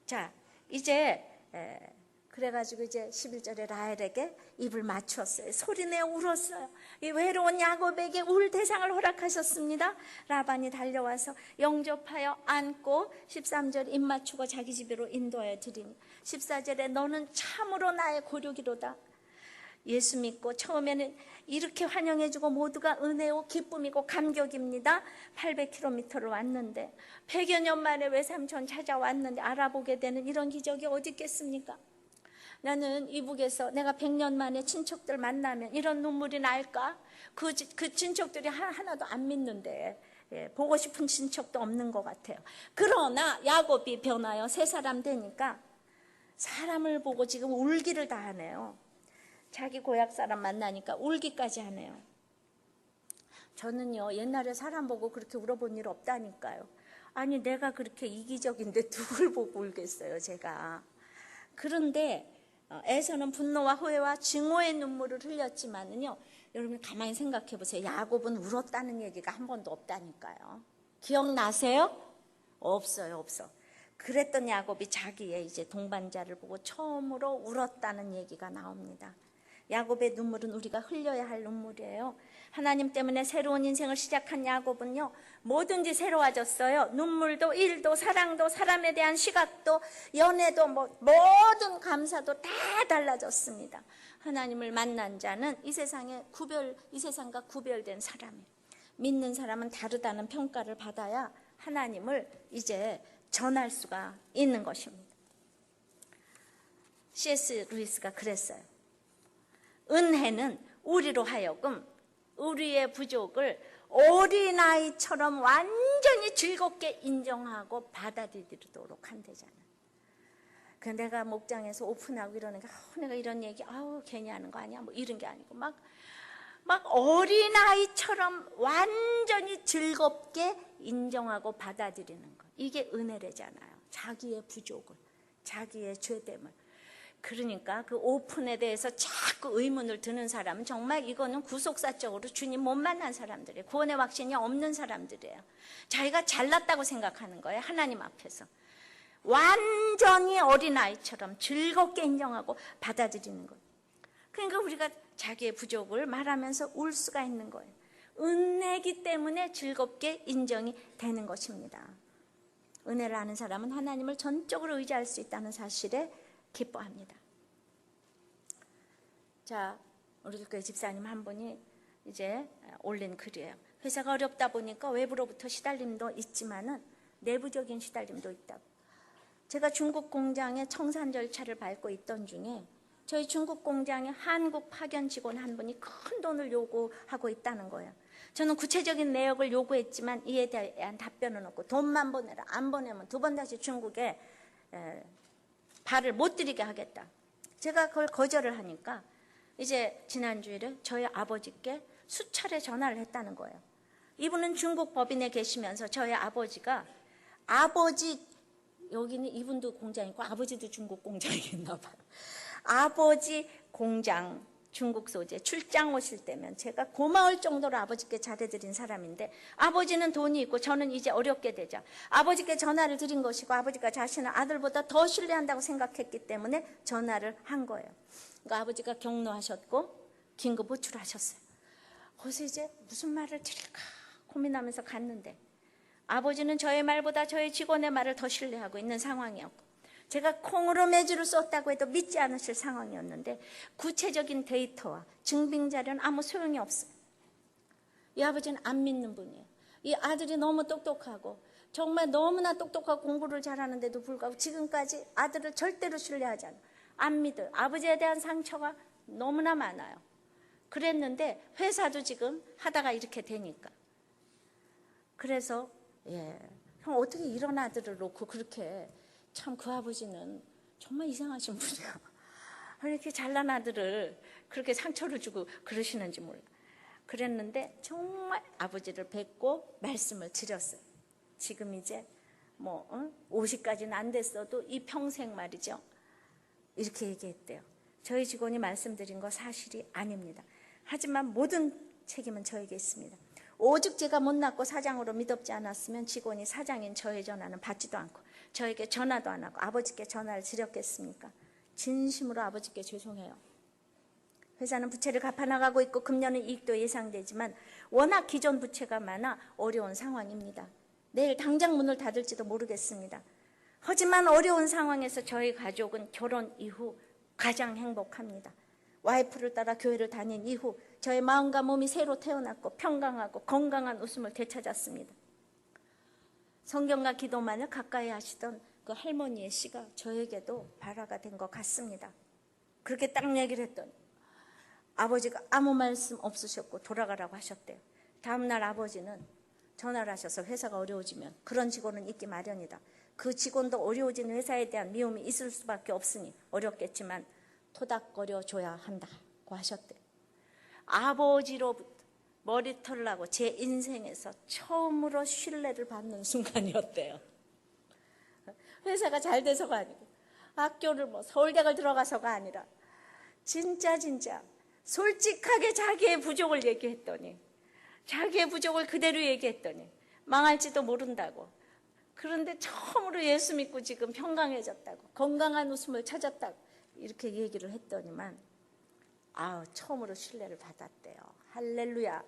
자, 이제 그래가지고 이제 11절에 라헬에게 입을 맞췄어요. 소리내어 울었어요. 이 외로운 야곱에게 울 대상을 허락하셨습니다. 라반이 달려와서 영접하여 안고 13절 입 맞추고 자기 집으로 인도하여 드리니 14절에 너는 참으로 나의 고르기로다. 예수 믿고 처음에는 이렇게 환영해주고 모두가 은혜요 기쁨이고 감격입니다. 800km를 왔는데 100여 년 만에 외삼촌 찾아왔는데 알아보게 되는 이런 기적이 어디 있겠습니까? 나는 이북에서 내가 100년 만에 친척들 만나면 이런 눈물이 날까? 그 친척들이 하나도 안 믿는데 보고 싶은 친척도 없는 것 같아요. 그러나 야곱이 변하여 새 사람 되니까 사람을 보고 지금 울기를 다 하네요. 자기 고향 사람 만나니까 울기까지 하네요. 저는요, 옛날에 사람 보고 그렇게 울어본 일 없다니까요. 아니, 내가 그렇게 이기적인데 누굴 보고 울겠어요, 제가. 그런데 에서는 분노와 후회와 증오의 눈물을 흘렸지만은요, 여러분 가만히 생각해 보세요. 야곱은 울었다는 얘기가 한 번도 없다니까요. 기억나세요? 없어요, 없어. 그랬던 야곱이 자기의 이제 동반자를 보고 처음으로 울었다는 얘기가 나옵니다. 야곱의 눈물은 우리가 흘려야 할 눈물이에요. 하나님 때문에 새로운 인생을 시작한 야곱은요, 뭐든지 새로워졌어요. 눈물도, 일도, 사랑도, 사람에 대한 시각도, 연애도, 모든 감사도 다 달라졌습니다. 하나님을 만난 자는 이 세상과 구별된 사람이에요. 믿는 사람은 다르다는 평가를 받아야 하나님을 이제 전할 수가 있는 것입니다. C.S. 루이스가 그랬어요. 은혜는 우리로 하여금 우리의 부족을 어린아이처럼 완전히 즐겁게 인정하고 받아들이도록 한대잖아요. 내가 목장에서 오픈하고 이러니까 내가 이런 얘기 괜히 하는 거 아니야? 이런 게 아니고 막 어린아이처럼 완전히 즐겁게 인정하고 받아들이는 것. 이게 은혜래잖아요. 자기의 부족을, 자기의 죄됨을. 그러니까 그 오픈에 대해서 자꾸 의문을 드는 사람은 정말 이거는 구속사적으로 주님 못 만난 사람들이에요. 구원의 확신이 없는 사람들이에요. 자기가 잘났다고 생각하는 거예요. 하나님 앞에서. 완전히 어린아이처럼 즐겁게 인정하고 받아들이는 거예요. 그러니까 우리가 자기의 부족을 말하면서 울 수가 있는 거예요. 은혜이기 때문에 즐겁게 인정이 되는 것입니다. 은혜를 아는 사람은 하나님을 전적으로 의지할 수 있다는 사실에 기뻐합니다. 자, 우리 교회 집사님 한 분이 이제 올린 글이에요. 회사가 어렵다 보니까 외부로부터 시달림도 있지만은 내부적인 시달림도 있다고. 제가 중국 공장에 청산 절차를 밟고 있던 중에 저희 중국 공장에 한국 파견 직원 한 분이 큰 돈을 요구하고 있다는 거예요. 저는 구체적인 내역을 요구했지만 이에 대한 답변은 없고 돈만 보내라. 안 보내면 두 번 다시 중국에 발을 못 들이게 하겠다. 제가 그걸 거절을 하니까 이제 지난주일에 저희 아버지께 수차례 전화를 했다는 거예요. 이분은 중국 법인에 계시면서 저희 아버지가 여기는 이분도 공장이고 아버지도 중국 공장이겠나 봐요. 아버지 공장 중국 소재 출장 오실 때면 제가 고마울 정도로 아버지께 잘해드린 사람인데 아버지는 돈이 있고 저는 이제 어렵게 되죠. 아버지께 전화를 드린 것이고 아버지가 자신을 아들보다 더 신뢰한다고 생각했기 때문에 전화를 한 거예요. 그러니까 아버지가 격노하셨고 긴급 호출하셨어요. 그래서 이제 무슨 말을 드릴까 고민하면서 갔는데 아버지는 저의 말보다 저희 직원의 말을 더 신뢰하고 있는 상황이었고 제가 콩으로 매주를 썼다고 해도 믿지 않으실 상황이었는데 구체적인 데이터와 증빙 자료는 아무 소용이 없어요. 이 아버지는 안 믿는 분이에요. 이 아들이 너무 똑똑하고 정말 너무나 똑똑하고 공부를 잘하는데도 불구하고 지금까지 아들을 절대로 신뢰하지 않아요. 안 믿어요. 아버지에 대한 상처가 너무나 많아요. 그랬는데 회사도 지금 하다가 이렇게 되니까. 그래서 형 어떻게 이런 아들을 놓고 그렇게 참 그 아버지는 정말 이상하신 분이야. 이렇게 잘난 아들을 그렇게 상처를 주고 그러시는지 몰라. 그랬는데 정말 아버지를 뵙고 말씀을 드렸어요. 지금 이제 50까지는 안 됐어도 이 평생 말이죠. 이렇게 얘기했대요. 저희 직원이 말씀드린 거 사실이 아닙니다. 하지만 모든 책임은 저에게 있습니다. 오직 제가 못났고 사장으로 믿었지 않았으면 직원이 사장인 저의 전화는 받지도 않고 저에게 전화도 안 하고 아버지께 전화를 드렸겠습니까? 진심으로 아버지께 죄송해요. 회사는 부채를 갚아나가고 있고 금년은 이익도 예상되지만 워낙 기존 부채가 많아 어려운 상황입니다. 내일 당장 문을 닫을지도 모르겠습니다. 하지만 어려운 상황에서 저희 가족은 결혼 이후 가장 행복합니다. 와이프를 따라 교회를 다닌 이후 저의 마음과 몸이 새로 태어났고 평강하고 건강한 웃음을 되찾았습니다. 성경과 기도만을 가까이 하시던 그 할머니의 시가 저에게도 발화가 된 것 같습니다. 그렇게 딱 얘기를 했더니 아버지가 아무 말씀 없으셨고 돌아가라고 하셨대요. 다음날 아버지는 전화를 하셔서 회사가 어려워지면 그런 직원은 있기 마련이다. 그 직원도 어려워진 회사에 대한 미움이 있을 수밖에 없으니 어렵겠지만 토닥거려 줘야 한다고 달라고 하셨대요. 아버지로부터 머리털을 하고 제 인생에서 처음으로 신뢰를 받는 순간이었대요. 회사가 잘 돼서가 아니고 학교를 뭐 서울대를 들어가서가 아니라 진짜 솔직하게 자기의 부족을 얘기했더니, 자기의 부족을 그대로 얘기했더니 망할지도 모른다고. 그런데 처음으로 예수 믿고 지금 평강해졌다고, 건강한 웃음을 찾았다고 이렇게 얘기를 했더니만 처음으로 신뢰를 받았대요. 할렐루야.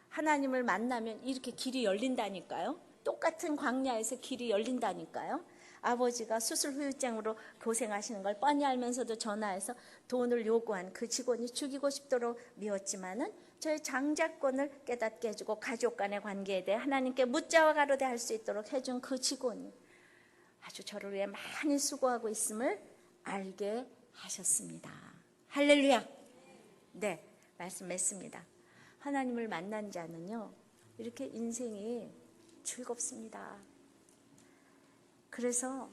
하나님을 만나면 이렇게 길이 열린다니까요. 똑같은 광야에서 길이 열린다니까요. 아버지가 수술 후유증으로 고생하시는 걸 뻔히 알면서도 전화해서 돈을 요구한 그 직원이 죽이고 싶도록 미웠지만은 저의 장자권을 깨닫게 해주고 가족 간의 관계에 대해 하나님께 묻자와 가로되 할 수 있도록 해준 그 직원이 아주 저를 위해 많이 수고하고 있음을 알게 하셨습니다. 할렐루야. 네, 말씀했습니다. 하나님을 만난 자는요, 이렇게 인생이 즐겁습니다. 그래서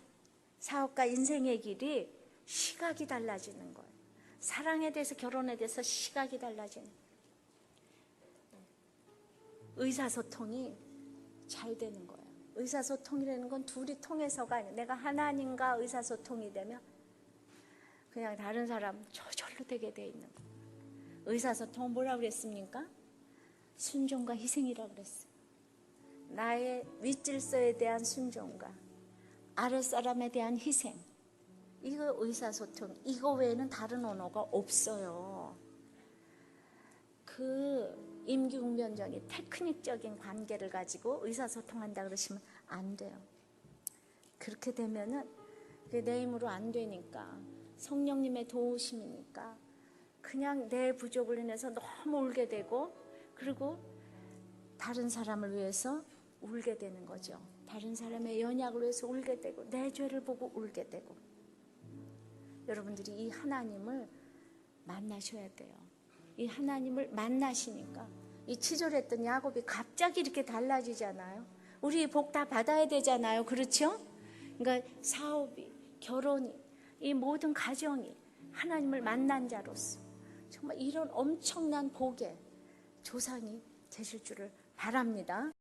사업과 인생의 길이 시각이 달라지는 거예요. 사랑에 대해서, 결혼에 대해서 시각이 달라지는 거예요. 의사소통이 잘 되는 거예요. 의사소통이라는 건 둘이 통해서가 아니에요. 내가 하나님과 의사소통이 되면 그냥 다른 사람 저절로 되게 돼 있는 거예요. 의사소통은 뭐라고 그랬습니까? 순종과 희생이라고 그랬어요. 나의 윗질서에 대한 순종과 아랫사람에 대한 희생, 이거 의사소통, 이거 외에는 다른 언어가 없어요. 그 임기응변적인 테크닉적인 관계를 가지고 의사소통한다 그러시면 안 돼요. 그렇게 되면은 내 힘으로 안 되니까, 성령님의 도우심이니까 그냥 내 부족을 인해서 너무 울게 되고, 그리고 다른 사람을 위해서 울게 되는 거죠. 다른 사람의 연약을 위해서 울게 되고, 내 죄를 보고 울게 되고. 여러분들이 이 하나님을 만나셔야 돼요. 이 하나님을 만나시니까 이 치졸했던 야곱이 갑자기 이렇게 달라지잖아요. 우리 복 다 받아야 되잖아요. 그렇죠? 그러니까 사업이, 결혼이, 이 모든 가정이 하나님을 만난 자로서 정말 이런 엄청난 복의 조상이 되실 줄을 바랍니다.